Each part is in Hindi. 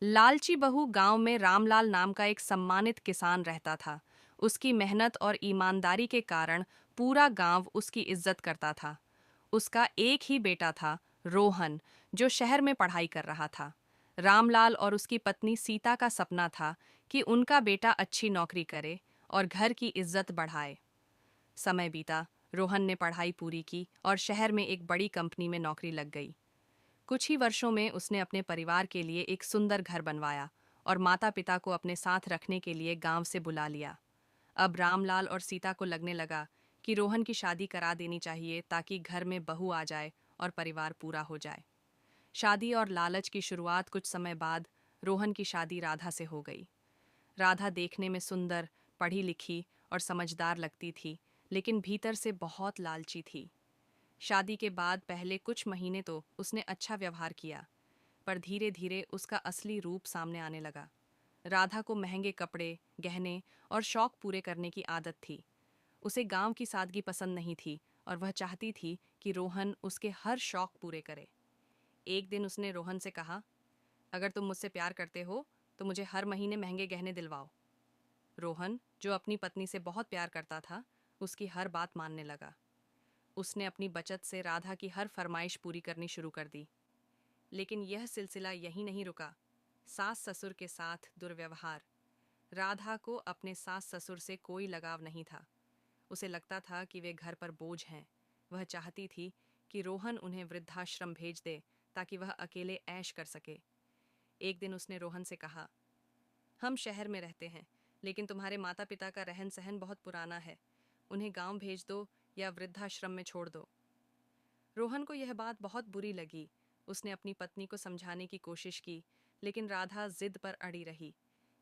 लालची बहू गांव में रामलाल नाम का एक सम्मानित किसान रहता था। उसकी मेहनत और ईमानदारी के कारण पूरा गांव उसकी इज्जत करता था। उसका एक ही बेटा था, रोहन, जो शहर में पढ़ाई कर रहा था। रामलाल और उसकी पत्नी सीता का सपना था कि उनका बेटा अच्छी नौकरी करे और घर की इज्जत बढ़ाए। समय बीता, रोहन ने पढ़ाई पूरी की और शहर में एक बड़ी कंपनी में नौकरी लग गई। कुछ ही वर्षों में उसने अपने परिवार के लिए एक सुंदर घर बनवाया और माता पिता को अपने साथ रखने के लिए गांव से बुला लिया। अब रामलाल और सीता को लगने लगा कि रोहन की शादी करा देनी चाहिए ताकि घर में बहू आ जाए और परिवार पूरा हो जाए। शादी और लालच की शुरुआत कुछ समय बाद रोहन की शादी राधा से हो गई। राधा देखने में सुंदर, पढ़ी लिखी और समझदार लगती थी, लेकिन भीतर से बहुत लालची थी। शादी के बाद पहले कुछ महीने तो उसने अच्छा व्यवहार किया, पर धीरे धीरे उसका असली रूप सामने आने लगा। राधा को महंगे कपड़े, गहने और शौक पूरे करने की आदत थी। उसे गांव की सादगी पसंद नहीं थी और वह चाहती थी कि रोहन उसके हर शौक पूरे करे। एक दिन उसने रोहन से कहा, अगर तुम मुझसे प्यार करते हो तो मुझे हर महीने महंगे गहने दिलवाओ। रोहन, जो अपनी पत्नी से बहुत प्यार करता था, उसकी हर बात मानने लगा। उसने अपनी बचत से राधा की हर फरमाइश पूरी करनी शुरू कर दी। लेकिन यह सिलसिला यहीं नहीं रुका। सास ससुर के साथ दुर्व्यवहार। राधा को अपने सास ससुर से कोई लगाव नहीं था। उसे लगता था कि वे घर पर बोझ हैं। वह चाहती थी कि रोहन उन्हें वृद्धाश्रम भेज दे ताकि वह अकेले ऐश कर सके। एक दिन उसने रोहन से कहा, हम शहर में रहते हैं, लेकिन तुम्हारे माता पिता का रहन सहन बहुत पुराना है। उन्हें गांव भेज दो या वृद्धाश्रम में छोड़ दो। रोहन को यह बात बहुत बुरी लगी। उसने अपनी पत्नी को समझाने की कोशिश की, लेकिन राधा जिद पर अड़ी रही।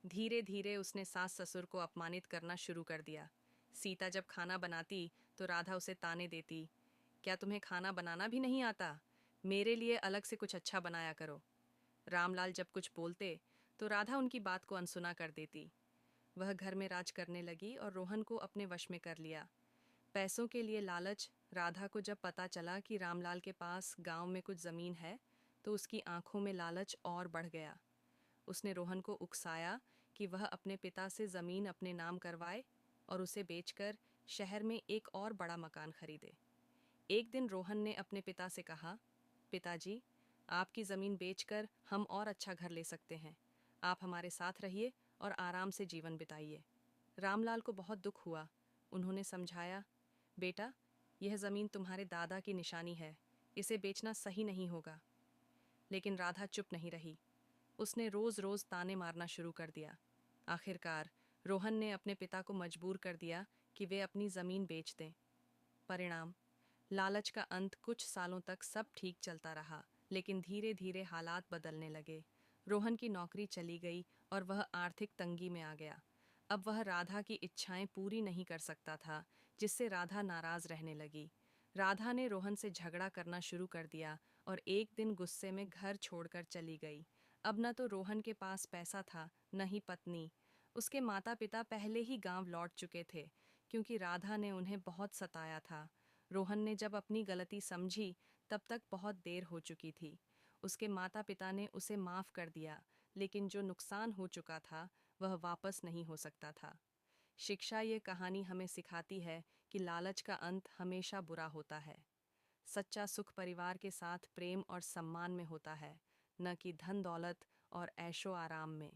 धीरे धीरे उसने सास ससुर को अपमानित करना शुरू कर दिया। सीता जब खाना बनाती तो राधा उसे ताने देती, क्या तुम्हें खाना बनाना भी नहीं आता? मेरे लिए अलग से कुछ अच्छा बनाया करो। रामलाल जब कुछ बोलते तो राधा उनकी बात को अनसुना कर देती। वह घर में राज करने लगी और रोहन को अपने वश में कर लिया। पैसों के लिए लालच। राधा को जब पता चला कि रामलाल के पास गांव में कुछ जमीन है, तो उसकी आंखों में लालच और बढ़ गया। उसने रोहन को उकसाया कि वह अपने पिता से जमीन अपने नाम करवाए और उसे बेचकर शहर में एक और बड़ा मकान खरीदे। एक दिन रोहन ने अपने पिता से कहा, पिताजी, आपकी जमीन बेचकर हम और अच्छा घर ले सकते हैं। आप हमारे साथ रहिए और आराम से जीवन बिताइए। रामलाल को बहुत दुख हुआ। उन्होंने समझाया, बेटा, यह जमीन तुम्हारे दादा की निशानी है, इसे बेचना सही नहीं होगा। लेकिन राधा चुप नहीं रही। उसने रोज रोज ताने मारना शुरू कर दिया। आखिरकार रोहन ने अपने पिता को मजबूर कर दिया कि वे अपनी जमीन बेच दें। परिणाम, लालच का अंत। कुछ सालों तक सब ठीक चलता रहा, लेकिन धीरे धीरे हालात बदलने लगे। रोहन की नौकरी चली गई और वह आर्थिक तंगी में आ गया। अब वह राधा की इच्छाएं पूरी नहीं कर सकता था, जिससे राधा नाराज रहने लगी। राधा ने रोहन से झगड़ा करना शुरू कर दिया और एक दिन गुस्से में घर छोड़कर चली गई। अब न तो रोहन के पास पैसा था, न ही पत्नी। उसके माता पिता पहले ही गांव लौट चुके थे, क्योंकि राधा ने उन्हें बहुत सताया था। रोहन ने जब अपनी गलती समझी, तब तक बहुत देर हो चुकी थी। उसके माता पिता ने उसे माफ कर दिया, लेकिन जो नुकसान हो चुका था वह वापस नहीं हो सकता था। शिक्षा, ये कहानी हमें सिखाती है कि लालच का अंत हमेशा बुरा होता है। सच्चा सुख परिवार के साथ प्रेम और सम्मान में होता है, न कि धन दौलत और ऐशो आराम में।